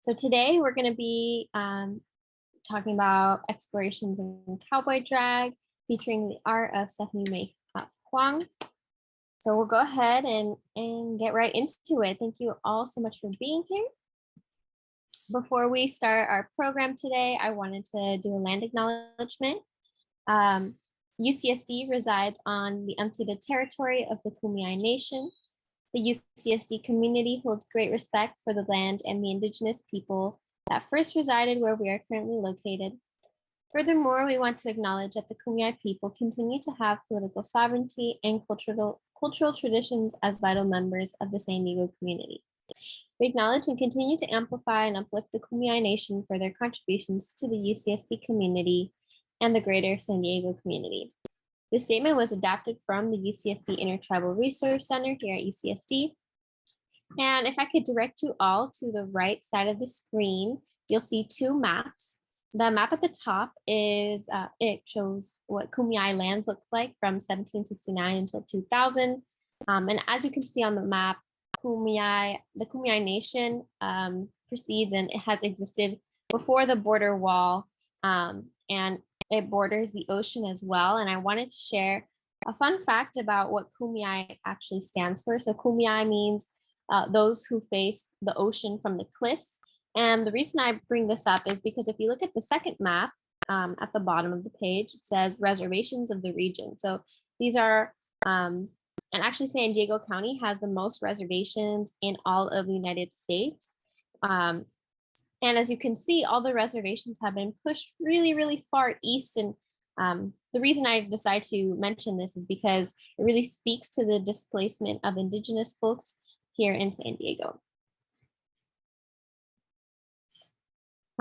So today we're going to be talking about explorations in cowboy drag, featuring the art of Stephanie May Huang. So we'll go ahead and get right into it. Thank you all so much for being here. Before we start our program today, I wanted to do a land acknowledgement. UCSD resides on the unceded territory of the Kumeyaay Nation. The UCSD community holds great respect for the land and the indigenous people that first resided where we are currently located. Furthermore, we want to acknowledge that the Kumeyaay people continue to have political sovereignty and cultural traditions as vital members of the San Diego community. We acknowledge and continue to amplify and uplift the Kumeyaay Nation for their contributions to the UCSD community and the greater San Diego community. This statement was adapted from the UCSD Intertribal Resource Center here at UCSD. And if I could direct you all to the right side of the screen, you'll see two maps. The map at the top is, it shows what Kumeyaay lands looked like from 1769 until 2000. And as you can see on the map, the Kumeyaay Nation proceeds and it has existed before the border wall, and it borders the ocean as well. And I wanted to share a fun fact about what Kumeyaay actually stands for. So Kumeyaay means those who face the ocean from the cliffs. And the reason I bring this up is because if you look at the second map at the bottom of the page, it says reservations of the region. So these are, and actually San Diego County has the most reservations in all of the United States. And as you can see, all the reservations have been pushed really, really far east. And the reason I decided to mention this is because it really speaks to the displacement of Indigenous folks here in San Diego.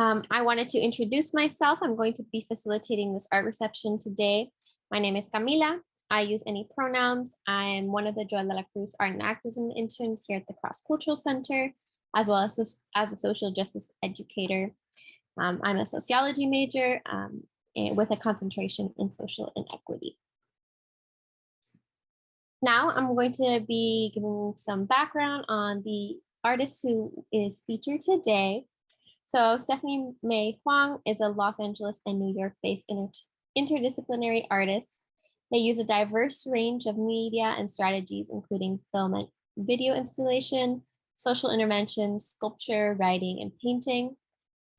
I wanted to introduce myself. I'm going to be facilitating this art reception today. My name is Camila. I use any pronouns. I'm one of the Joel de la Cruz Art and Activism interns here at the Cross Cultural Center, as well as a social justice educator. I'm a sociology major with a concentration in social inequity. Now I'm going to be giving some background on the artist who is featured today. So Stephanie May Huang is a Los Angeles and New York-based interdisciplinary artist. They use a diverse range of media and strategies, including film and video installation, social interventions, sculpture, writing, and painting.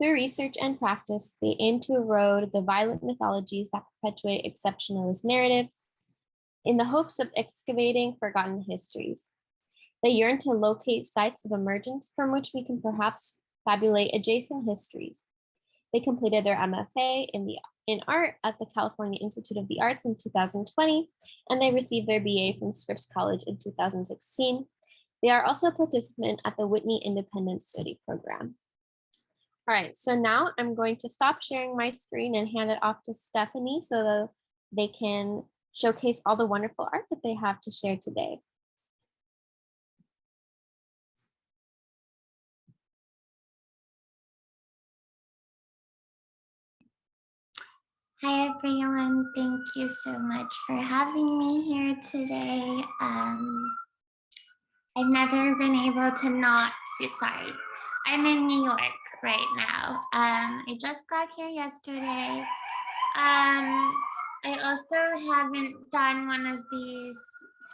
Through research and practice, they aim to erode the violent mythologies that perpetuate exceptionalist narratives in the hopes of excavating forgotten histories. They yearn to locate sites of emergence from which we can perhaps fabulate adjacent histories. They completed their MFA in art at the California Institute of the Arts in 2020, and they received their BA from Scripps College in 2016. They are also a participant at the Whitney Independent Study Program. All right, so now I'm going to stop sharing my screen and hand it off to Stephanie so that they can showcase all the wonderful art that they have to share today. Hi everyone, thank you so much for having me here today. I've never been able to not see, sorry, I'm in New York right now. I just got here yesterday. I also haven't done one of these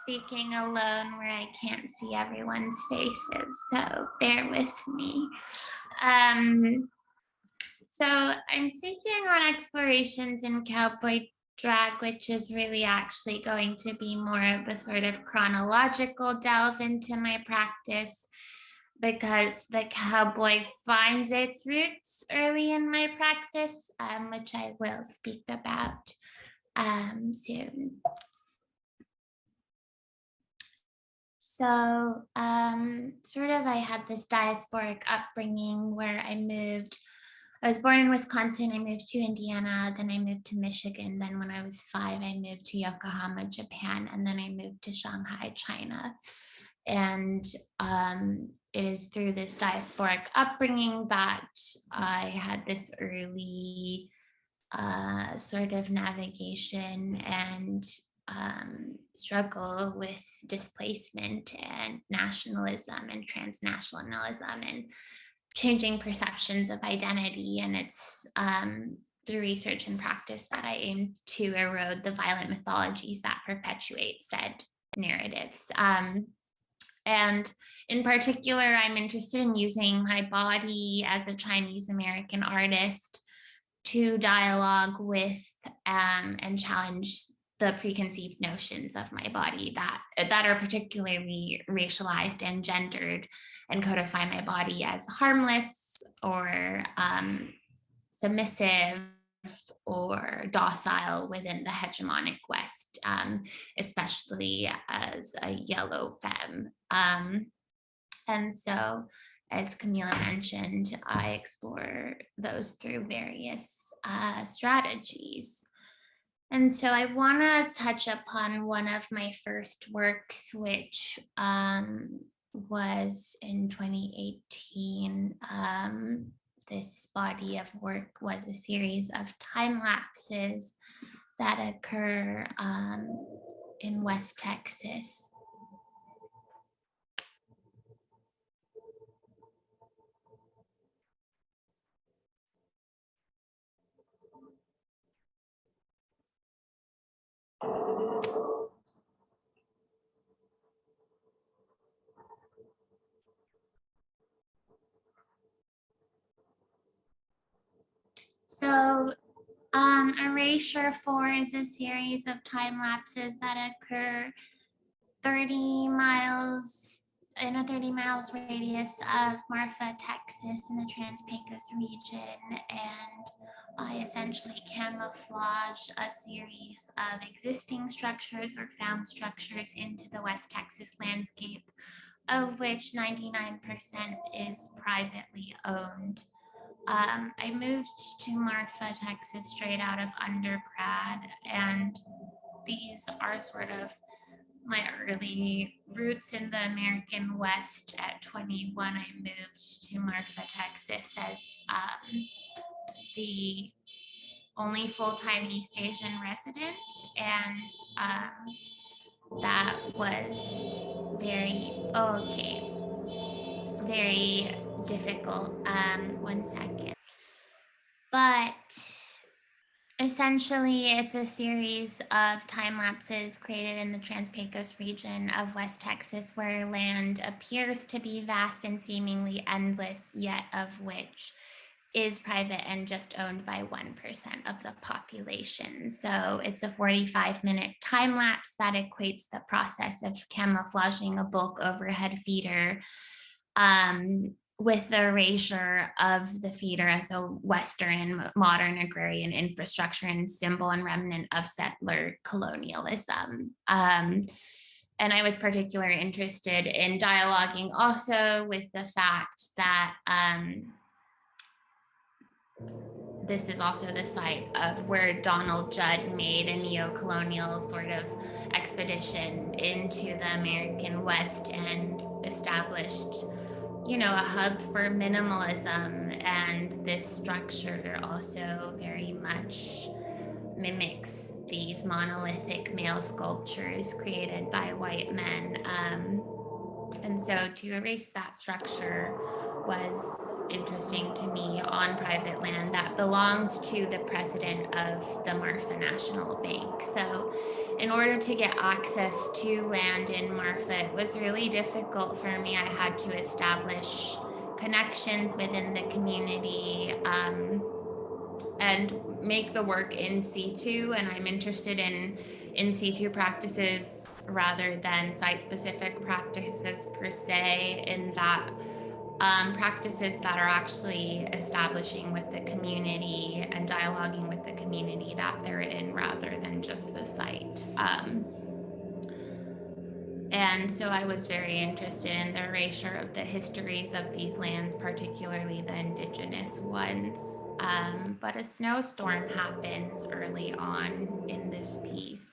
speaking alone where I can't see everyone's faces, so bear with me. So I'm speaking on explorations in cowboy drag, which is really actually going to be more of a sort of chronological delve into my practice, because the cowboy finds its roots early in my practice, which I will speak about soon. So sort of I had this diasporic upbringing where I was born in Wisconsin, I moved to Indiana, then I moved to Michigan. Then when I was 5, I moved to Yokohama, Japan, and then I moved to Shanghai, China. And it is through this diasporic upbringing that I had this early sort of navigation and struggle with displacement and nationalism and transnationalism and changing perceptions of identity, and it's through research and practice that I aim to erode the violent mythologies that perpetuate said narratives. And in particular, I'm interested in using my body as a Chinese American artist to dialogue with and challenge the preconceived notions of my body that are particularly racialized and gendered, and codify my body as harmless or submissive or docile within the hegemonic West, especially as a yellow femme. And so, as Camila mentioned, I explore those through various strategies. And so I want to touch upon one of my first works, which was in 2018. This body of work was a series of time lapses that occur in West Texas. So Erasure 4 is a series of time lapses that occur 30 miles in a 30 miles radius of Marfa, Texas in the Trans-Pecos region. And I essentially camouflage a series of existing structures or found structures into the West Texas landscape, of which 99% is privately owned. I moved to Marfa, Texas straight out of undergrad, and these are sort of my early roots in the American West. At 21, I moved to Marfa, Texas as the only full-time East Asian resident, and that was very difficult. One second. But essentially, it's a series of time lapses created in the Trans-Pecos region of West Texas, where land appears to be vast and seemingly endless, yet of which is private and just owned by 1% of the population. So it's a 45-minute time lapse that equates the process of camouflaging a bulk overhead feeder with the erasure of the feeder as a Western and modern agrarian infrastructure and symbol and remnant of settler colonialism. And I was particularly interested in dialoguing also with the fact that this is also the site of where Donald Judd made a neo-colonial sort of expedition into the American West and established, a hub for minimalism. And this structure also very much mimics these monolithic male sculptures created by white men. And so to erase that structure was interesting to me on private land that belonged to the president of the Marfa National Bank. So in order to get access to land in Marfa, it was really difficult for me. I had to establish connections within the community and make the work in situ. And I'm interested in situ practices rather than site-specific practices per se, in that practices that are actually establishing with the community and dialoguing with the community that they're in rather than just the site. And so I was very interested in the erasure of the histories of these lands, particularly the indigenous ones. But a snowstorm happens early on in this piece.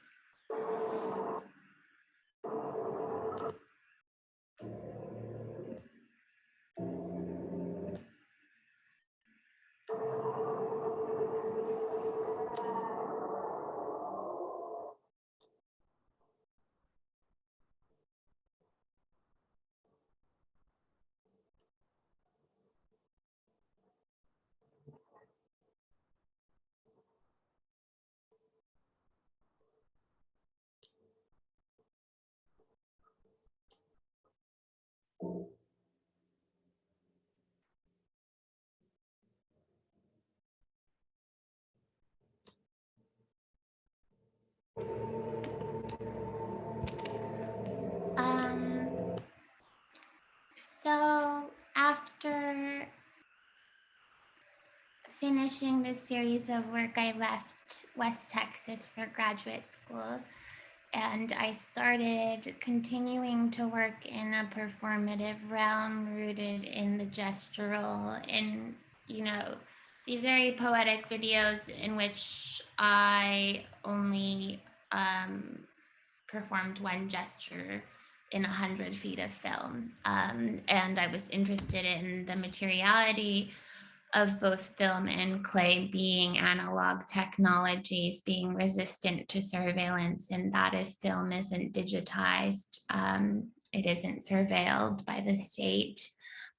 finishing this series of work, I left West Texas for graduate school, and I started continuing to work in a performative realm rooted in the gestural, in, these very poetic videos in which I only performed one gesture in 100 feet of film. And I was interested in the materiality of both film and clay being analog technologies, being resistant to surveillance, and that if film isn't digitized, it isn't surveilled by the state.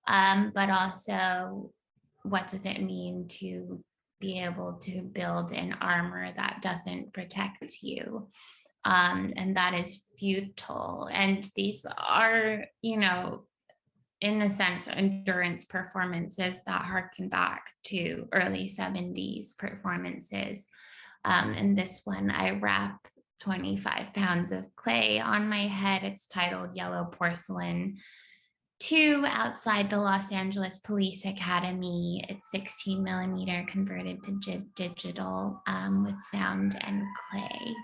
But also, what does it mean to be able to build an armor that doesn't protect you? And that is futile. And these are, in a sense, endurance performances that harken back to early 70s performances. And this one, I wrap 25 pounds of clay on my head. It's titled Yellow Porcelain 2 outside the Los Angeles Police Academy. It's 16 millimeter converted to digital with sound and clay.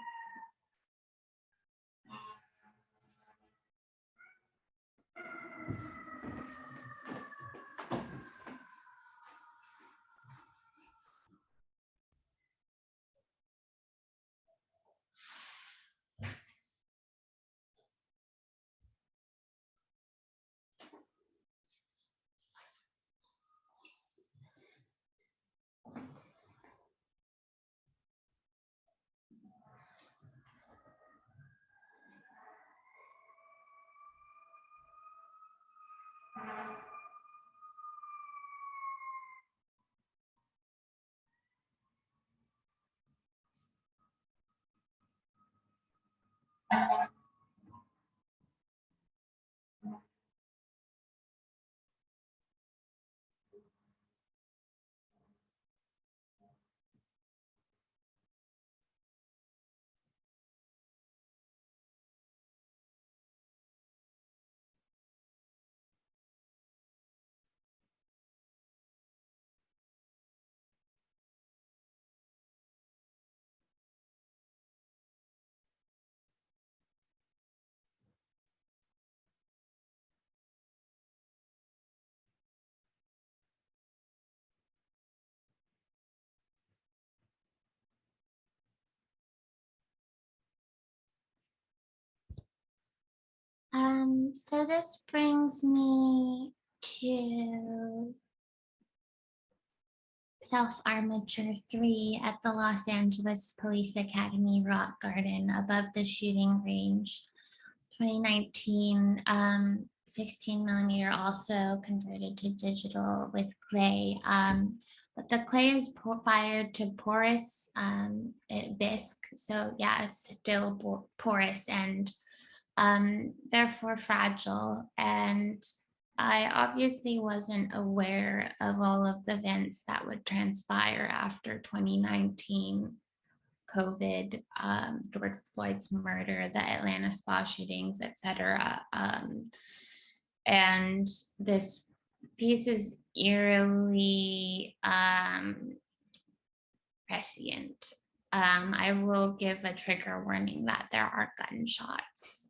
So this brings me to Self-Armature 3 at the Los Angeles Police Academy Rock Garden above the shooting range. 2019, 16 millimeter, also converted to digital with clay. But the clay is fired to porous bisque. So yeah, it's still porous and therefore fragile. And I obviously wasn't aware of all of the events that would transpire after 2019 COVID, George Floyd's murder, the Atlanta spa shootings, etc. And this piece is eerily prescient. I will give a trigger warning that there are gunshots.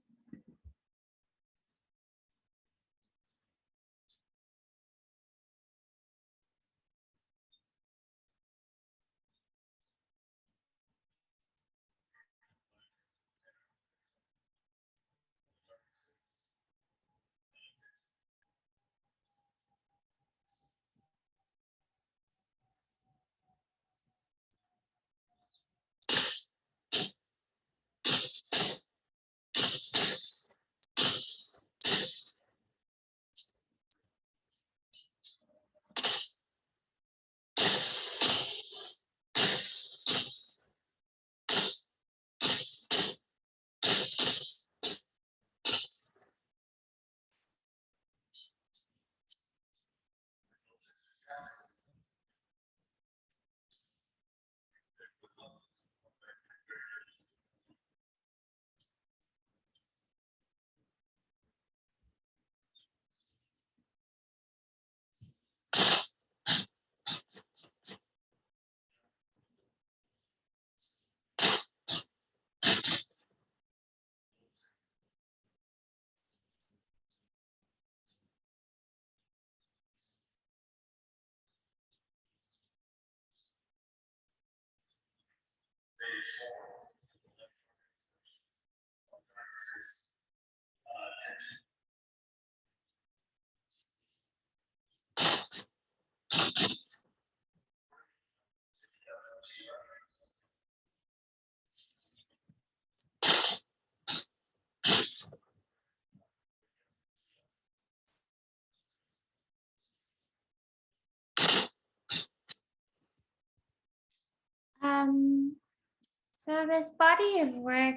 So this body of work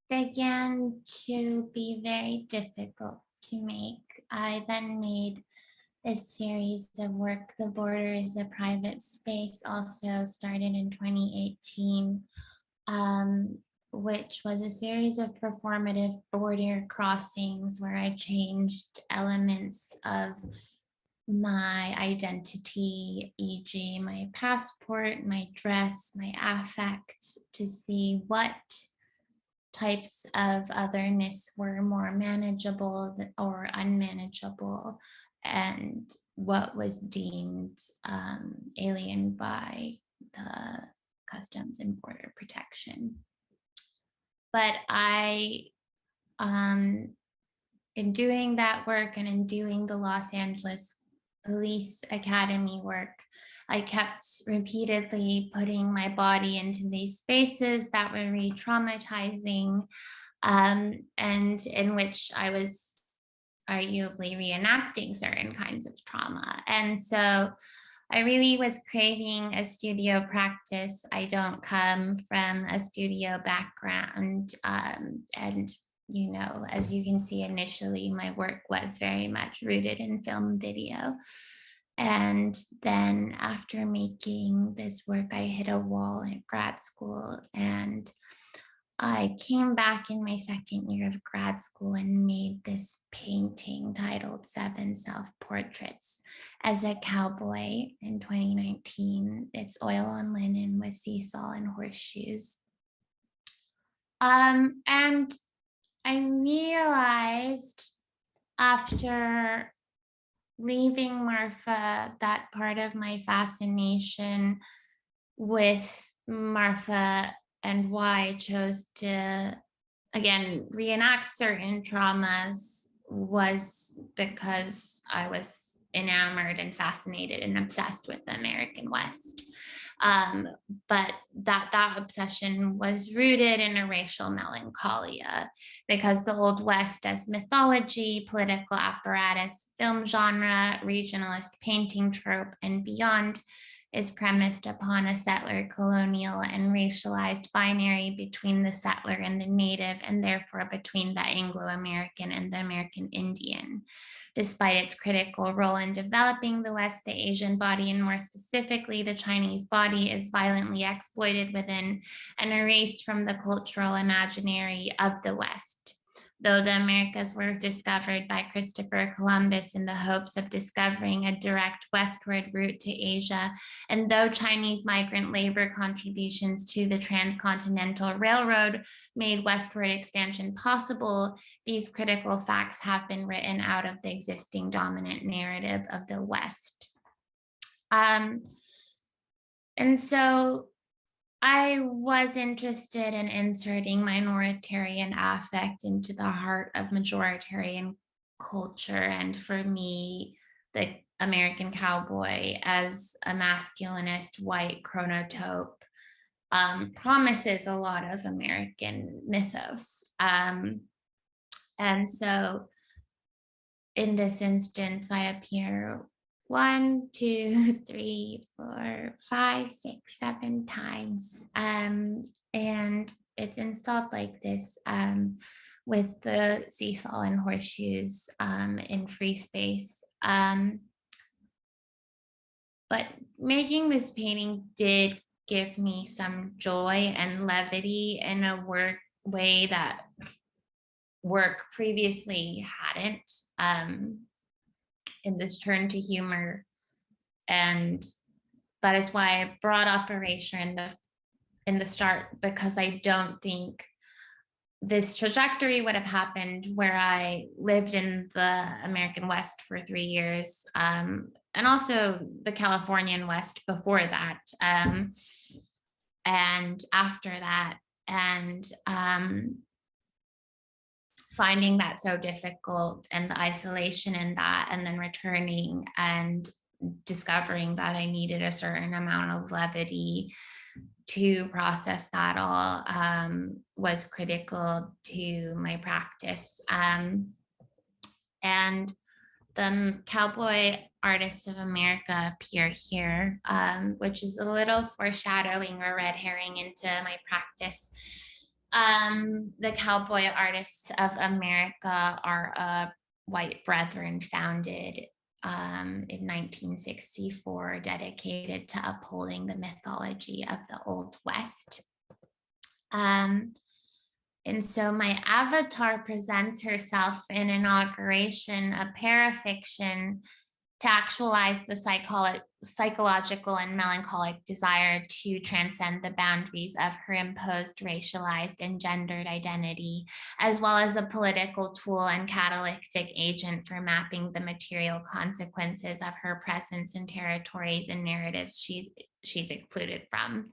began to be very difficult to make. I then made this series of work, The Border is a Private Space, also started in 2018, which was a series of performative border crossings where I changed elements of my identity, e.g. my passport, my dress, my affect, to see what types of otherness were more manageable or unmanageable, and what was deemed alien by the Customs and Border Protection. But in doing that work and in doing the Los Angeles Police Academy work, I kept repeatedly putting my body into these spaces that were re-traumatizing, and in which I was arguably reenacting certain kinds of trauma. And so I really was craving a studio practice. I don't come from a studio background, and as you can see initially, my work was very much rooted in film video. And then after making this work, I hit a wall at grad school, and I came back in my second year of grad school and made this painting titled 7 Self-Portraits as a cowboy in 2019. It's oil on linen with seesaw and horseshoes. And I realized after leaving Marfa that part of my fascination with Marfa and why I chose to, again, reenact certain traumas was because I was enamored and fascinated and obsessed with the American West. But that obsession was rooted in a racial melancholia, because the Old West as mythology, political apparatus, film genre, regionalist painting trope, and beyond is premised upon a settler, colonial, and racialized binary between the settler and the native, and therefore between the Anglo-American and the American Indian. Despite its critical role in developing the West, the Asian body, and more specifically the Chinese body, is violently exploited within and erased from the cultural imaginary of the West. Though the Americas were discovered by Christopher Columbus in the hopes of discovering a direct westward route to Asia, and though Chinese migrant labor contributions to the transcontinental railroad made westward expansion possible, these critical facts have been written out of the existing dominant narrative of the West. And so I was interested in inserting minoritarian affect into the heart of majoritarian culture. And for me, the American cowboy as a masculinist white chronotype promises a lot of American mythos. And so in this instance, I appear 1, 2, 3, 4, 5, 6, 7 times. And it's installed like this, with the seesaw and horseshoes in free space. But making this painting did give me some joy and levity in a way that work previously hadn't. In this turn to humor, and that is why I brought up erasure in the start, because I don't think this trajectory would have happened where I lived in the American West for 3 years, and also the Californian West before that, and after that, and finding that so difficult, and the isolation in that, and then returning and discovering that I needed a certain amount of levity to process that all, was critical to my practice. And the Cowboy Artists of America appear here, which is a little foreshadowing or red herring into my practice. The Cowboy Artists of America are a white brethren founded in 1964, dedicated to upholding the mythology of the Old West. And so my avatar presents herself in Inauguration, a parafiction, to actualize the psychological and melancholic desire to transcend the boundaries of her imposed racialized and gendered identity, as well as a political tool and catalytic agent for mapping the material consequences of her presence in territories and narratives she's excluded from.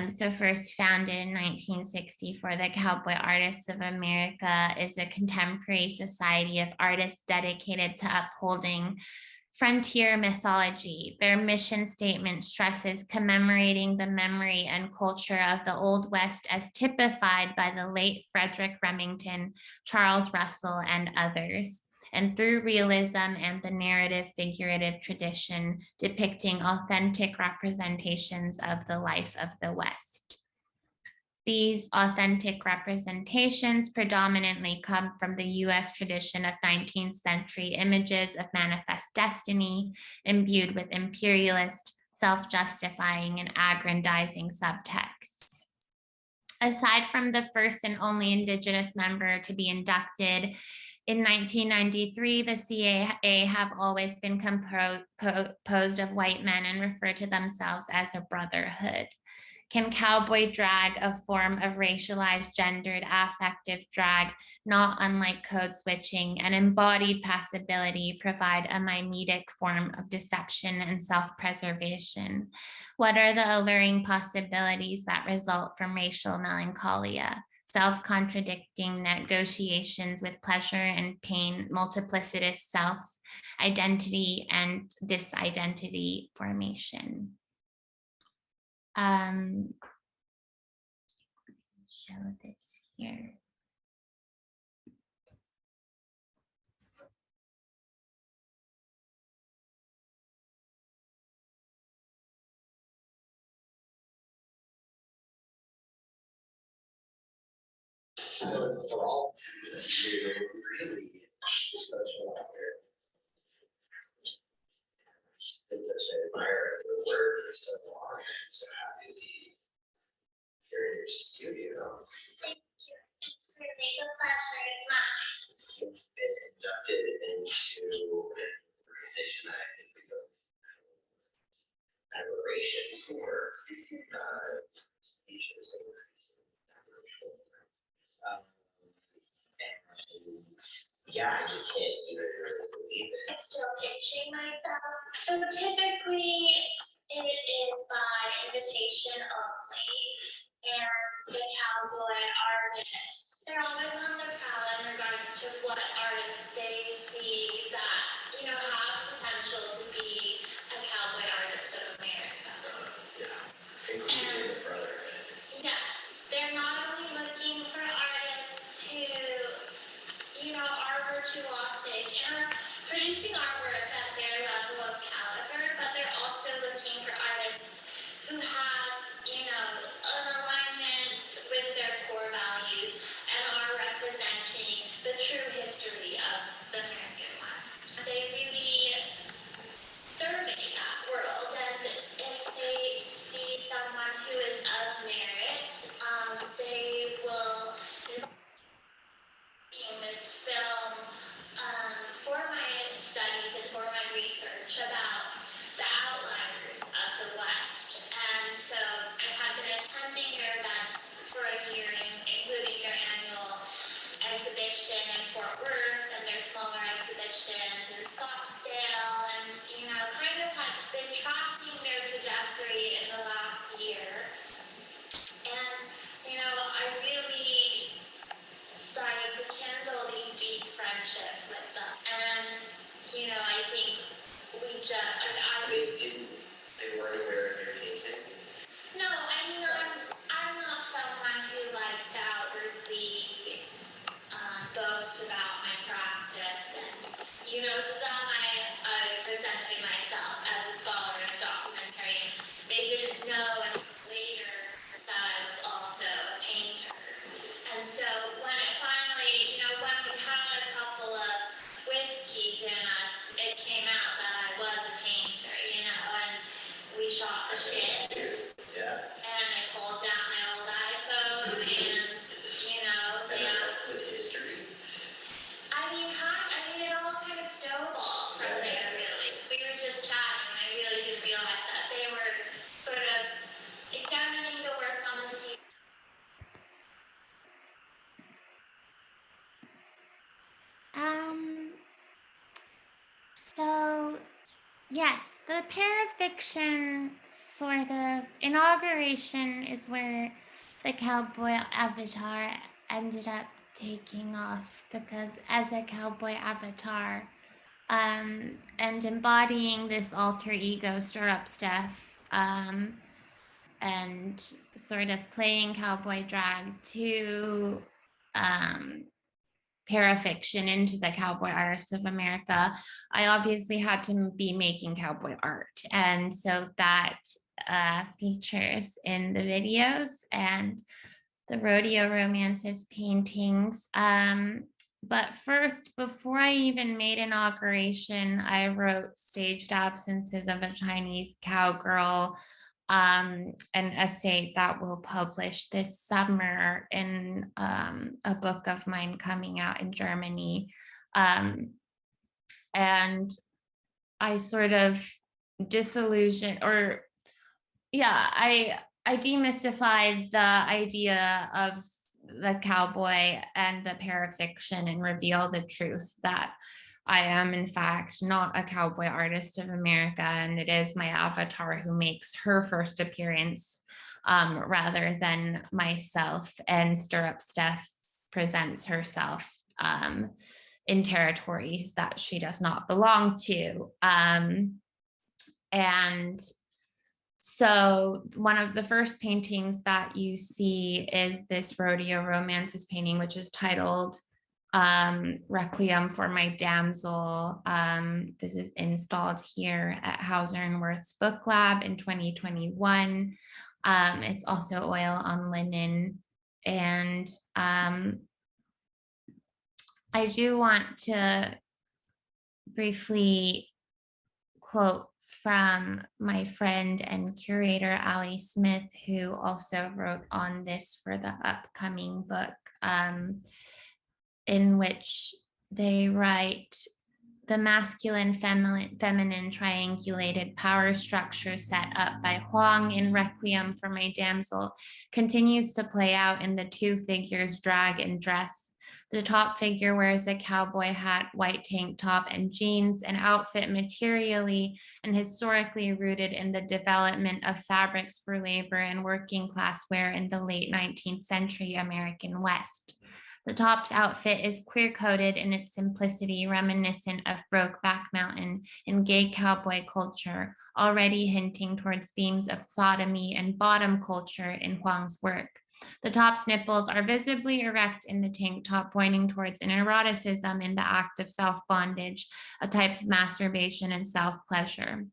So first founded in 1964, the Cowboy Artists of America is a contemporary society of artists dedicated to upholding frontier mythology. Their mission statement stresses commemorating the memory and culture of the Old West as typified by the late Frederick Remington, Charles Russell, and others, and through realism and the narrative figurative tradition, depicting authentic representations of the life of the West. These authentic representations predominantly come from the US tradition of 19th century images of manifest destiny, imbued with imperialist, self-justifying, and aggrandizing subtexts. Aside from the first and only Indigenous member to be inducted in 1993, the CAA have always been composed of white men and refer to themselves as a brotherhood. Can cowboy drag, a form of racialized, gendered, affective drag, not unlike code switching and embodied passibility, provide a mimetic form of deception and self-preservation? What are the alluring possibilities that result from racial melancholia? Self-contradicting negotiations with pleasure and pain, multiplicitous selves, identity and disidentity formation. Show this here. For all you're really social out there. It's such an admirer for the word for so long, and so happy to be here in your studio. Thank you. It's really a pleasure. It's mine. You've been inducted into an organization that I think is of admiration for speeches and yeah, I just can't even really believe it. I'm still pitching myself. So typically it is by invitation only, and the cowboy artists, they're always on the prowl in regards to what artists they see that, you know, have potential to be a cowboy artist of America. Yeah, including the brotherhood. Yes, they're not only looking for artists who, you know, are virtuosic and are producing artwork at their level of caliber, but they're also looking for artists who have, you know, an alignment with their core values and are representing the true history of the American West. They really survey that world, and if they see someone who is of merit, they will this film for my studies and for my research about the outliers of the West. And so I have been attending their events for a year, including their annual exhibition in Fort Worth and their smaller exhibitions in Scottsdale, and, you know, kind of have been tracking their trajectory in the last year. And, you know, I really started to kindle these deep friendships with them. And, you know, I think we just, they weren't aware of your painting? No, I mean, I'm not someone who likes to outwardly boast about my practice. And, you know, to the parafiction sort of inauguration is where the cowboy avatar ended up taking off, because as a cowboy avatar, and embodying this alter ego stirrup stuff, and sort of playing cowboy drag to parafiction into the cowboy artists of America, I obviously had to be making cowboy art. And so that features in the videos and the rodeo romances paintings. But first, before I even made Inauguration, I wrote Staged Absences of a Chinese Cowgirl, an essay that will publish this summer in a book of mine coming out in Germany. And I sort of disillusioned, or yeah, I demystified the idea of the cowboy and the parafiction and reveal the truth that I am, in fact, not a cowboy artist of America, and it is my avatar who makes her first appearance rather than myself. And Stirrup Steph presents herself in territories that she does not belong to. And so one of the first paintings that you see is this rodeo romances painting, which is titled Requiem for My Damsel. This is installed here at Hauser and Wirth's Book Lab in 2021. It's also oil on linen. And I do want to briefly quote from my friend and curator, Ali Smith, who also wrote on this for the upcoming book, in which they write, the masculine feminine triangulated power structure set up by Huang in Requiem for My Damsel continues to play out in the two figures' drag and dress. The top figure wears a cowboy hat, white tank top, and jeans, an outfit materially and historically rooted in the development of fabrics for labor and working class wear in the late 19th century American West. The top's outfit is queer-coded in its simplicity, reminiscent of Brokeback Mountain and gay cowboy culture, already hinting towards themes of sodomy and bottom culture in Huang's work. The top's nipples are visibly erect in the tank top, pointing towards an eroticism in the act of self-bondage, a type of masturbation and self-pleasure.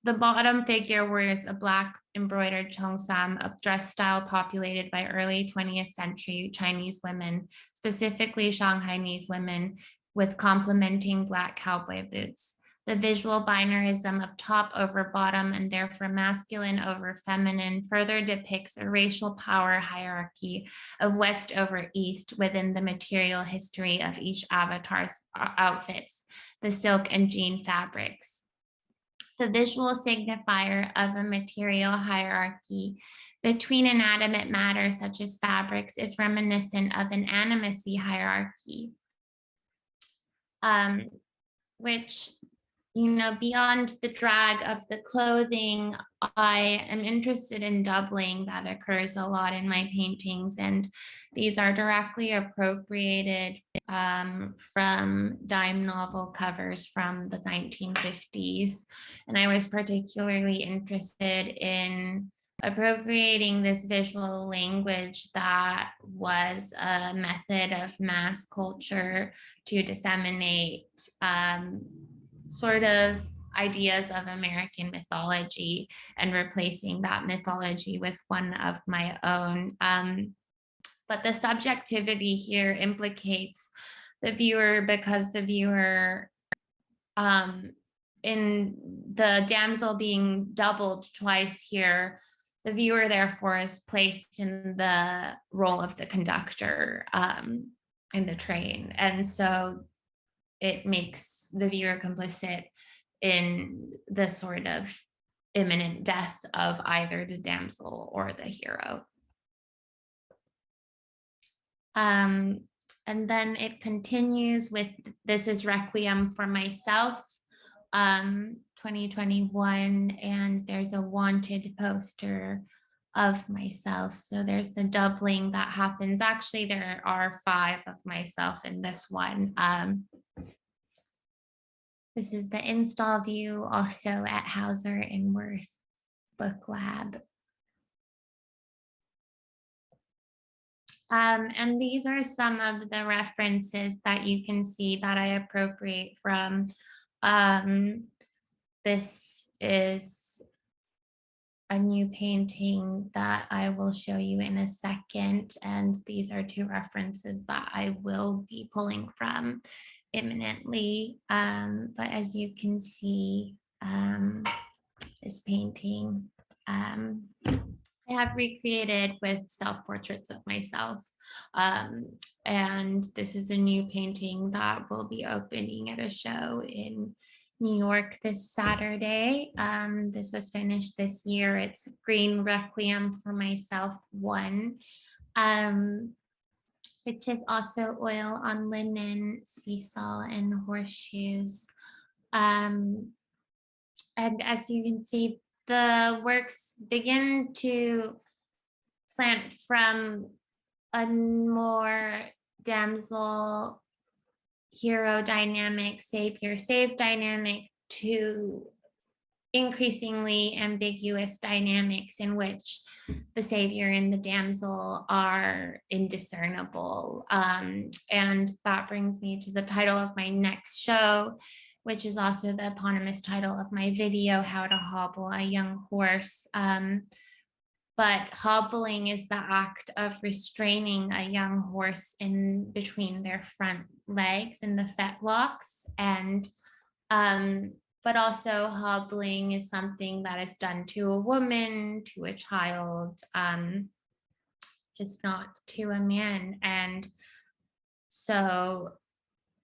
The bottom figure wears a black embroidered cheongsam, a dress style populated by early 20th century Chinese women, specifically Shanghainese women, with complementing black cowboy boots. The visual binarism of top over bottom and therefore masculine over feminine further depicts a racial power hierarchy of West over East within the material history of each avatar's outfits, the silk and jean fabrics. The visual signifier of a material hierarchy between inanimate matter, such as fabrics, is reminiscent of an animacy hierarchy, which, you know, beyond the drag of the clothing, I am interested in doubling that occurs a lot in my paintings. And these are directly appropriated from dime novel covers from the 1950s. And I was particularly interested in appropriating this visual language that was a method of mass culture to disseminate sort of ideas of American mythology and replacing that mythology with one of my own. But the subjectivity here implicates the viewer, because the viewer, in the damsel being doubled twice here, the viewer therefore is placed in the role of the conductor in the train. And so it makes the viewer complicit in the sort of imminent death of either the damsel or the hero. And then it continues with, this is Requiem for Myself. 2021, and there's a wanted poster of myself. So there's a doubling that happens. Actually, there are 5 of myself in this one. This is the install view, also at Hauser and Wirth Book Lab. And these are some of the references that you can see that I appropriate from. This is a new painting that I will show you in a second. And these are 2 references that I will be pulling from imminently. But as you can see, this painting, I have recreated with self-portraits of myself. And this is a new painting that will be opening at a show in New York this Saturday. This was finished this year. It's Green Requiem for Myself 1, which is also oil on linen, seesaw, and horseshoes. And as you can see, the works begin to slant from a more damsel hero dynamic, savior save dynamic, to increasingly ambiguous dynamics in which the savior and the damsel are indiscernible. And that brings me to the title of my next show, which is also the eponymous title of my video, How to Hobble a Young Horse. But hobbling is the act of restraining a young horse in between their front legs in the fetlocks. And but also hobbling is something that is done to a woman, to a child, just not to a man. And so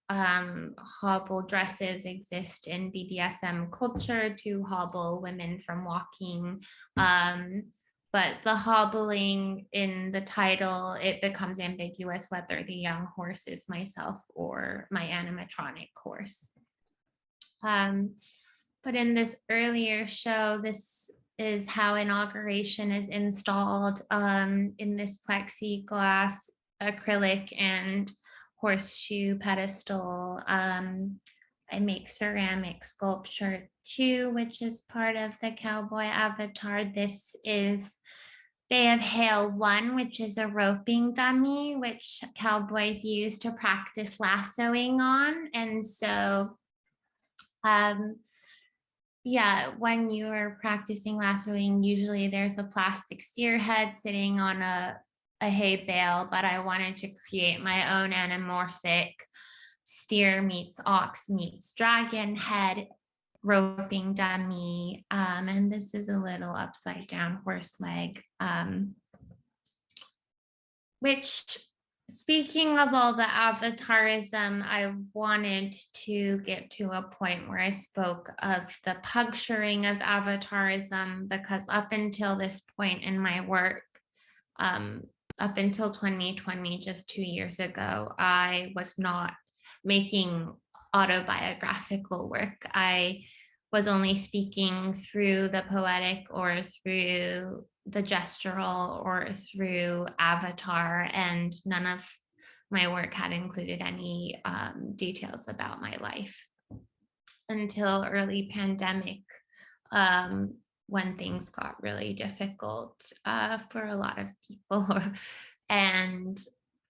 hobble dresses exist in BDSM culture to hobble women from walking. But the hobbling in the title, it becomes ambiguous whether the young horse is myself or my animatronic horse. But in this earlier show, this is how Inauguration is installed in this plexiglass, acrylic, and horseshoe pedestal. I make ceramic sculpture too, which is part of the Cowboy avatar. This is Bay of Hail 1, which is a roping dummy, which cowboys use to practice lassoing on. And so, yeah, when you're practicing lassoing, usually there's a plastic steer head sitting on a hay bale, but I wanted to create my own anamorphic steer meets ox meets dragon head roping dummy. And this is a little upside down horse leg, which, speaking of all the avatarism, I wanted to get to a point where I spoke of the puncturing of avatarism, because up until this point in my work, up until 2020, just 2 years ago, I was not making autobiographical work. I was only speaking through the poetic or through the gestural or through avatar, and none of my work had included any details about my life until early pandemic, when things got really difficult for a lot of people. And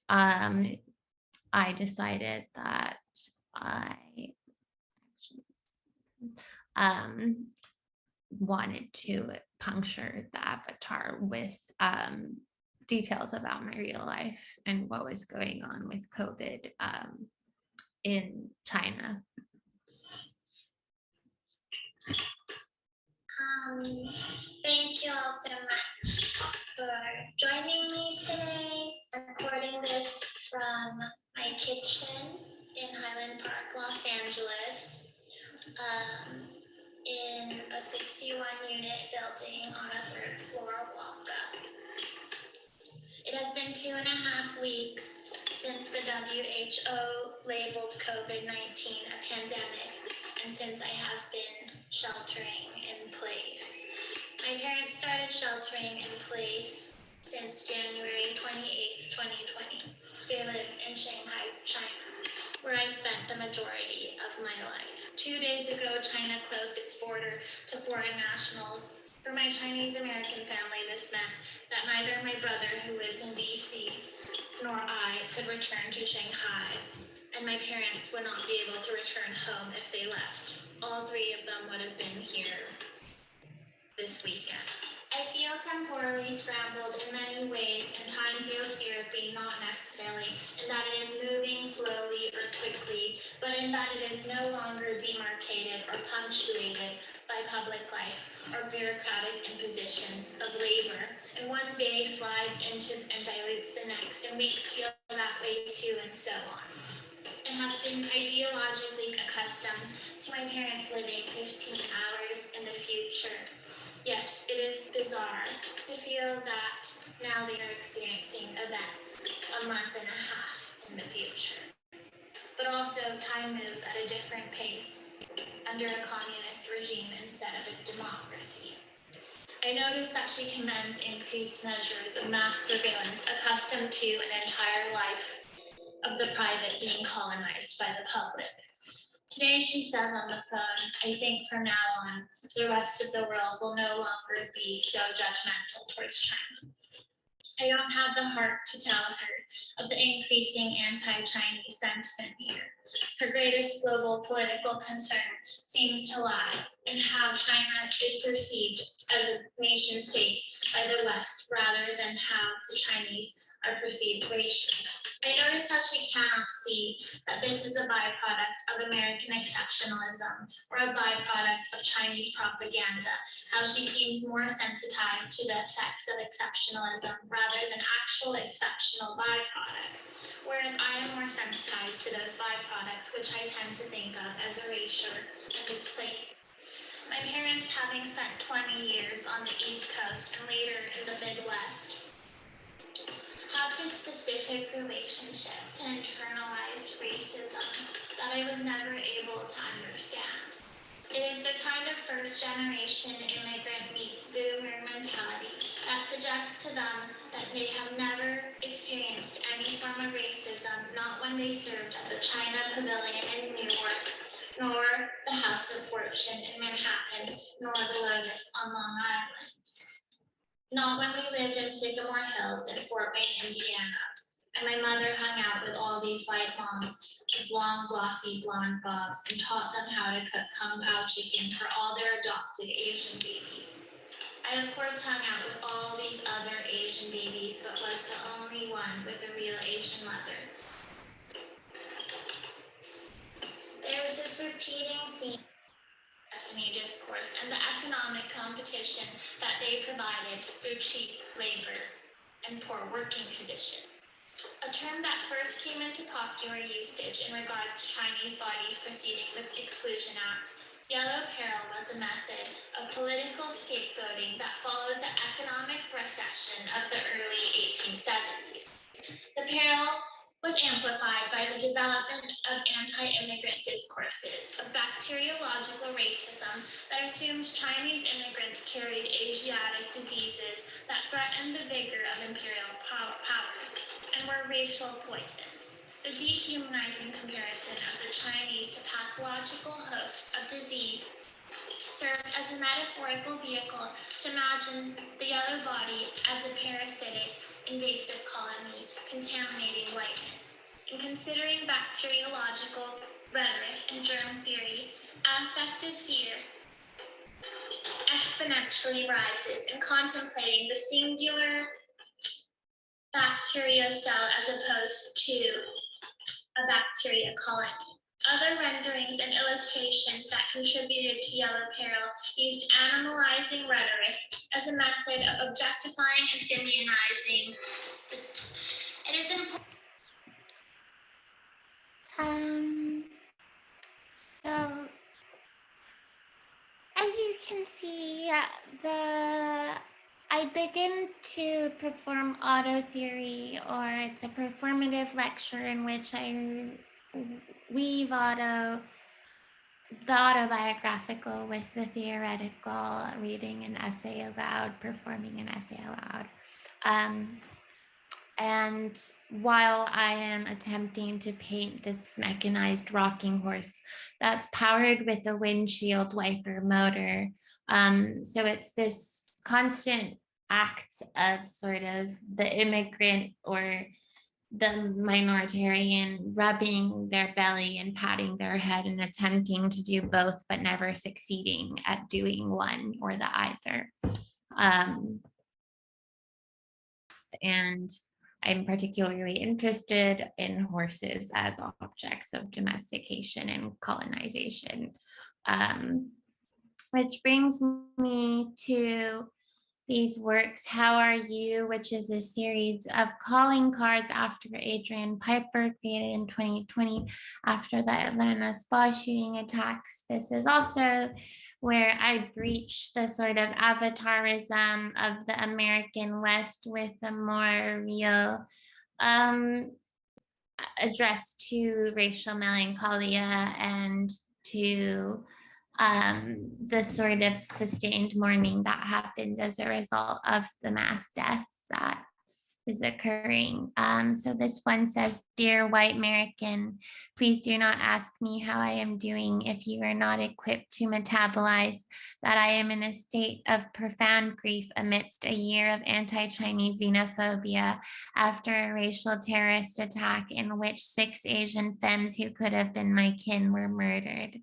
I decided that I actually wanted to puncture the avatar with details about my real life and what was going on with COVID in China. Thank you all so much for joining me today, recording this from my kitchen in Highland Park, Los Angeles, in a 61-unit building on a 3rd floor walk-up. It has been 2.5 weeks since the WHO labeled COVID-19 a pandemic, and since I have been sheltering in place. My parents started sheltering in place since January 28th, 2020. They live in Shanghai, China, where I spent the majority of my life. 2 days ago, China closed its border to foreign nationals. For my Chinese American family, this meant that neither my brother, who lives in DC, nor I could return to Shanghai, and my parents would not be able to return home if they left. All three of them would have been here this weekend. I feel temporally scrambled in many ways, and time feels syrupy, not necessarily in that it is moving slowly or quickly, but in that it is no longer demarcated or punctuated by public life or bureaucratic impositions of labor. And one day slides into and dilutes the next, and weeks feel that way too, and so on. I have been ideologically accustomed to my parents living 15 hours in the future. Yet it is bizarre to feel that now they are experiencing events a month and a half in the future. But also, time moves at a different pace under a communist regime instead of a democracy. I notice that she commends increased measures of mass surveillance, accustomed to an entire life of the private being colonized by the public. Today, she says on the phone, I think from now on, the rest of the world will no longer be so judgmental towards China. I don't have the heart to tell her of the increasing anti-Chinese sentiment here. Her greatest global political concern seems to lie in how China is perceived as a nation state by the West rather than how the Chinese are perceived racially. I notice how she cannot see that this is a byproduct of American exceptionalism or a byproduct of Chinese propaganda, how she seems more sensitized to the effects of exceptionalism rather than actual exceptional byproducts, whereas I am more sensitized to those byproducts, which I tend to think of as erasure and displacement. My parents, having spent 20 years on the East Coast and later in the Midwest, have this specific relationship to internalized racism that I was never able to understand. It is the kind of first-generation immigrant meets boomer mentality that suggests to them that they have never experienced any form of racism, not when they served at the China Pavilion in Newark, nor the House of Fortune in Manhattan, nor the Lotus on Long Island. Not when we lived in Sycamore Hills in Fort Wayne, Indiana, and my mother hung out with all these white moms with long, glossy blonde bobs and taught them how to cook kung pao chicken for all their adopted Asian babies. I, of course, hung out with all these other Asian babies, but was the only one with a real Asian mother. There's this repeating theme destiny discourse and the economic competition that they provided through cheap labor and poor working conditions. A term that first came into popular usage in regards to Chinese bodies preceding the Exclusion Act, yellow peril was a method of political scapegoating that followed the economic recession of the early 1870s. The peril was amplified by the development of anti-immigrant discourses of bacteriological racism that assumed Chinese immigrants carried Asiatic diseases that threatened the vigor of imperial powers and were racial poisons. The dehumanizing comparison of the Chinese to pathological hosts of disease served as a metaphorical vehicle to imagine the yellow body as a parasitic, invasive colony contaminating whiteness. In considering bacteriological rhetoric and germ theory, affective fear exponentially rises in contemplating the singular bacteria cell as opposed to a bacteria colony. Other renderings and illustrations that contributed to yellow peril used animalizing rhetoric as a method of objectifying and symbolizing. It is important. So as you can see, I begin to perform auto theory, or it's a performative lecture in which I weave auto the autobiographical with the theoretical, reading an essay aloud, performing an essay aloud. And while I am attempting to paint this mechanized rocking horse that's powered with a windshield wiper motor, so it's this constant act of sort of the immigrant or the minoritarian rubbing their belly and patting their head and attempting to do both, but never succeeding at doing one or the either. And I'm particularly interested in horses as objects of domestication and colonization, which brings me to these works, How Are You?, which is a series of calling cards after Adrian Piper, created in 2020 after the Atlanta spa shooting attacks. This is also where I breach the sort of avatarism of the American West with a more real address to racial melancholia and to the sort of sustained mourning that happens as a result of the mass death that is occurring. So this one says, Dear white American, please do not ask me how I am doing if you are not equipped to metabolize that I am in a state of profound grief amidst a year of anti-Chinese xenophobia after a racial terrorist attack in which 6 Asian femmes who could have been my kin were murdered.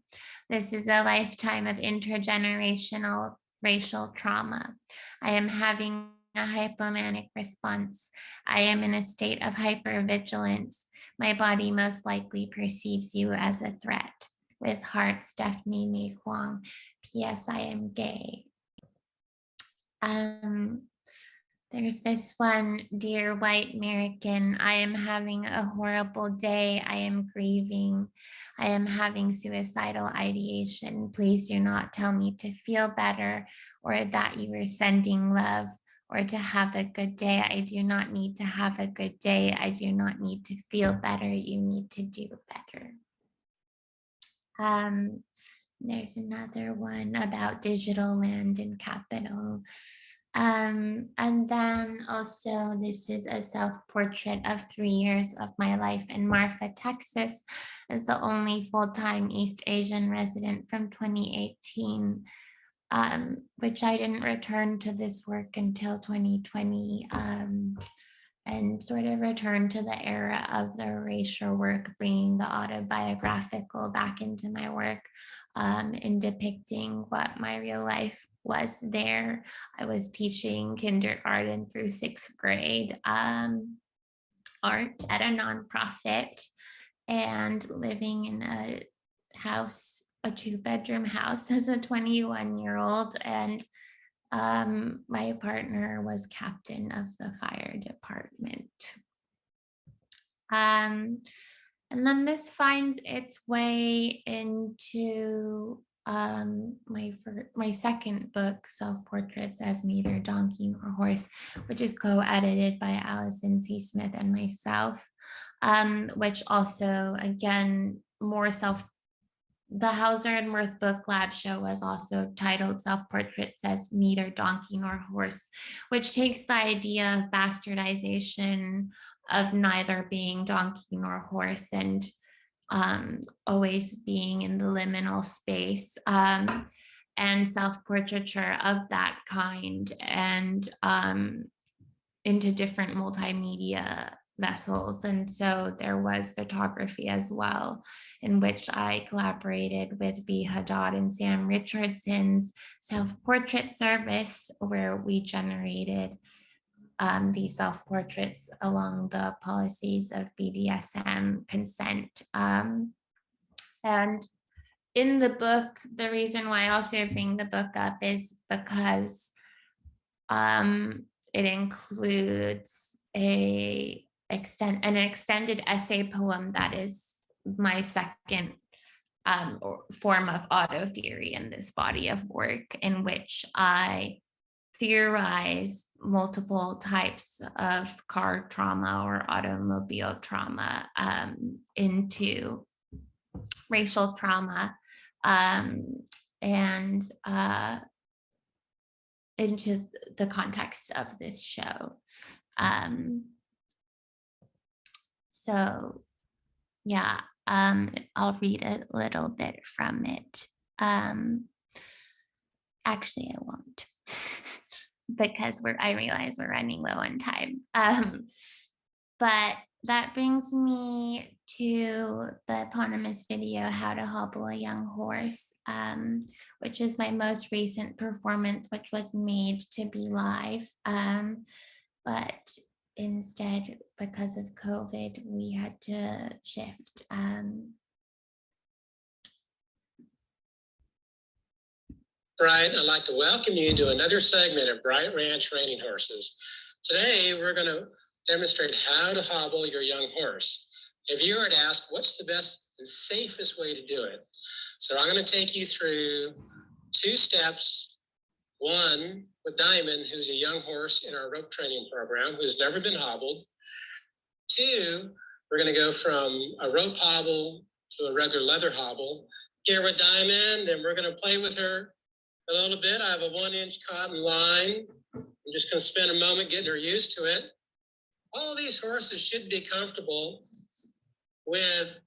This is a lifetime of intergenerational racial trauma. I am having a hypomanic response. I am in a state of hypervigilance. My body most likely perceives you as a threat. With heart, Stephanie May Huang. P.S. I am gay. There's this one, Dear white American, I am having a horrible day. I am grieving. I am having suicidal ideation. Please do not tell me to feel better or that you are sending love or to have a good day. I do not need to have a good day. I do not need to feel better. You need to do better. There's another one about digital land and capital. And then also this is a self-portrait of 3 years of my life in Marfa, Texas, as the only full-time East Asian resident from 2018, which I didn't return to this work until 2020, and sort of return to the era of the erasure work, bringing the autobiographical back into my work, in depicting what my real life was there. I was teaching kindergarten through 6th grade art at a nonprofit and living in a house, a 2-bedroom house as a 21-year-old. And my partner was captain of the fire department. And then this finds its way into my second book, Self-Portraits as Neither Donkey Nor Horse, which is co-edited by Allison C. Smith and myself, which also, again, more the Hauser and Wirth Book Lab show was also titled Self-Portraits as Neither Donkey Nor Horse, which takes the idea of bastardization of neither being donkey nor horse and always being in the liminal space, and self-portraiture of that kind, and into different multimedia vessels. And so there was photography as well, in which I collaborated with V. Haddad and Sam Richardson's self-portrait service, where we generated these self-portraits along the policies of BDSM consent. And in the book, the reason why I also bring the book up is because it includes an extended essay poem that is my second form of auto theory in this body of work, in which I theorize multiple types of car trauma or automobile trauma into racial trauma, and into the context of this show. So yeah, I'll read a little bit from it. Actually, I won't, because I realize we're running low on time. But that brings me to the eponymous video, How to Hobble a Young Horse, which is my most recent performance, which was made to be live. But instead, because of COVID, we had to shift. Right, I'd like to welcome you to another segment of Bright Ranch Reining Horses. Today, we're going to demonstrate how to hobble your young horse. If you were to ask, what's the best and safest way to do it? So I'm going to take you through 2 steps. One, with Diamond, who's a young horse in our rope training program, who's never been hobbled. 2, we're going to go from a rope hobble to a regular leather hobble. Here with Diamond, and we're going to play with her a little bit. I have a 1-inch cotton line. I'm just going to spend a moment getting her used to it. All these horses should be comfortable with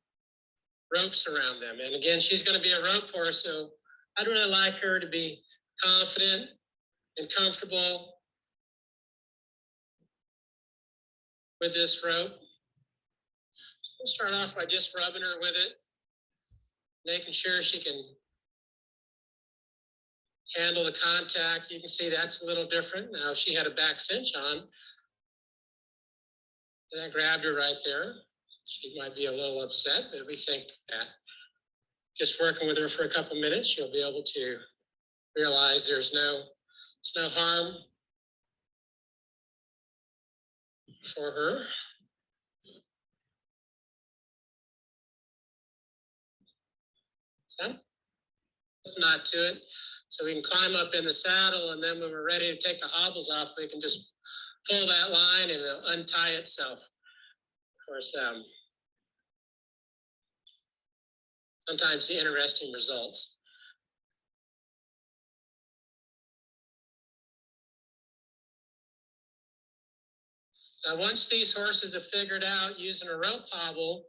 ropes around them. And again, she's going to be a rope horse, so I'd really like her to be confident and comfortable with this rope. We'll start off by just rubbing her with it, making sure she can handle the contact. You can see that's a little different. Now, if she had a back cinch on, and I grabbed her right there, she might be a little upset, but we think that just working with her for a couple minutes, she'll be able to realize there's no harm for her. So, not to it. So we can climb up in the saddle, and then when we're ready to take the hobbles off, we can just pull that line and it'll untie itself. Of course, sometimes the interesting results. Now, once these horses have figured out using a rope hobble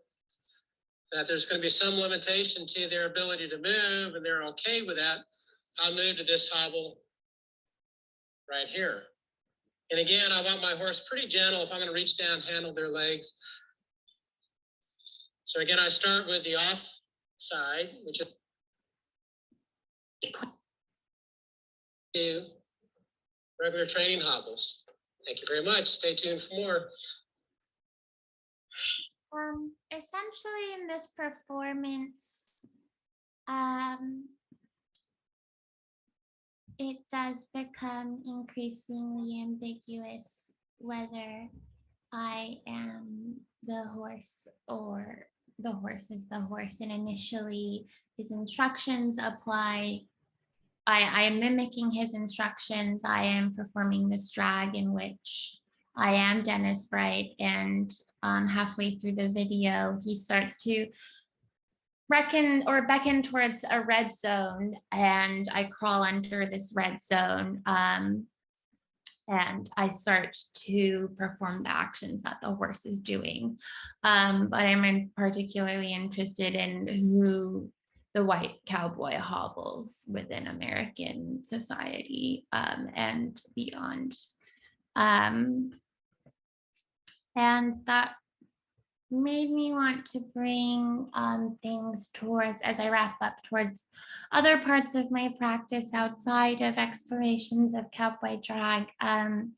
that there's going to be some limitation to their ability to move, and they're okay with that, I'll move to this hobble right here. And again, I want my horse pretty gentle. If I'm going to reach down, handle their legs. So again, I start with the off side, which is to regular training hobbles. Thank you very much. Stay tuned for more. Essentially in this performance, it does become increasingly ambiguous whether I am the horse or the horse is the horse. And initially his instructions apply. I am mimicking his instructions. I am performing this drag in which I am Dennis Bright, and halfway through the video, he starts to beckon towards a red zone, and I crawl under this red zone, and I start to perform the actions that the horse is doing. But I'm particularly interested in who the white cowboy hobbles within American society and beyond. And that made me want to bring things towards, as I wrap up, towards other parts of my practice outside of explorations of cowboy drag. I'm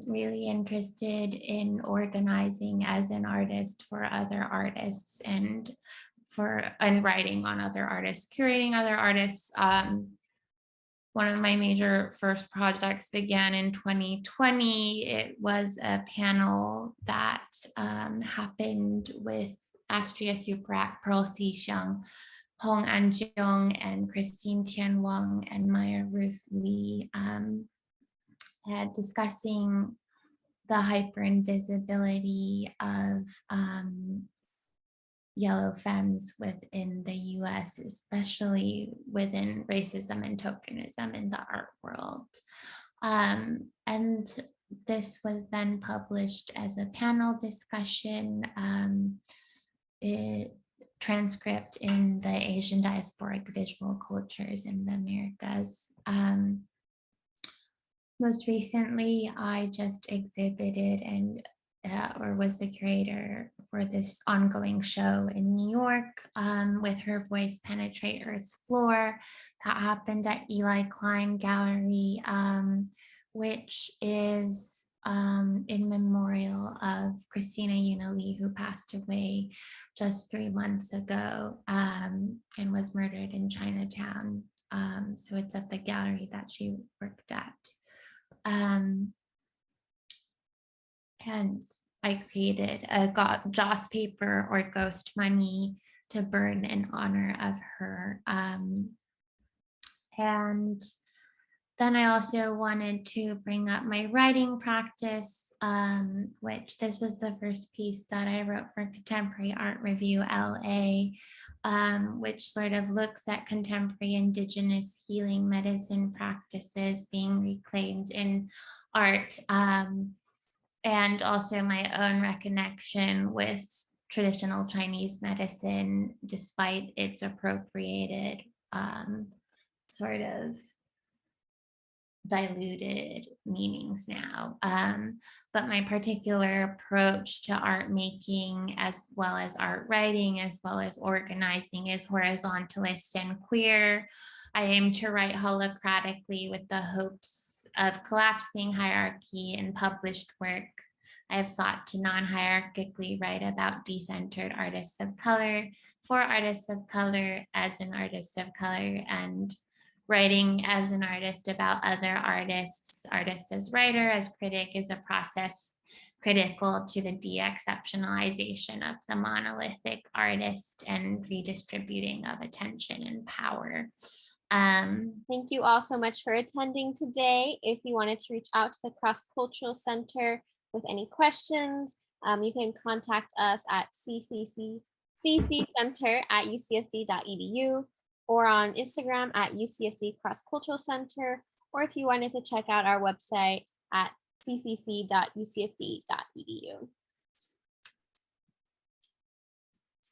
really interested in organizing as an artist for other artists and writing on other artists, curating other artists. One of my major first projects began in 2020. It was a panel that happened with Astria Suprak, Pearl C. Xiang, Hong An Jung, and Christine Tian Wang, and Maya Ruth Lee, discussing the hyper invisibility of yellow femmes within the US, especially within racism and tokenism in the art world. And this was then published as a panel discussion transcript in the Asian Diasporic Visual Cultures in the Americas. Most recently, I just exhibited and or was the curator for this ongoing show in New York with Her Voice Penetrate Earth's Floor that happened at Eli Klein Gallery, which is in memorial of Christina Yuna Lee, who passed away just 3 months ago and was murdered in Chinatown. So it's at the gallery that she worked at. And I created a joss paper or ghost money to burn in honor of her. And then I also wanted to bring up my writing practice, which this was the first piece that I wrote for Contemporary Art Review LA, which sort of looks at contemporary Indigenous healing medicine practices being reclaimed in art, and also my own reconnection with traditional Chinese medicine, despite its appropriated sort of diluted meanings now. But my particular approach to art making, as well as art writing, as well as organizing, is horizontalist and queer. I aim to write holocratically with the hopes of collapsing hierarchy in published work. I have sought to non-hierarchically write about decentered artists of color, for artists of color, as an artist of color, and writing as an artist about other artists. Artist as writer, as critic, is a process critical to the de-exceptionalization of the monolithic artist and redistributing of attention and power. Thank you all so much for attending today. If you wanted to reach out to the Cross-Cultural Center with any questions, you can contact us at cccenter@ucsd.edu or on Instagram at UCSD Cross-Cultural Center, or if you wanted to check out our website at ccc.ucsd.edu.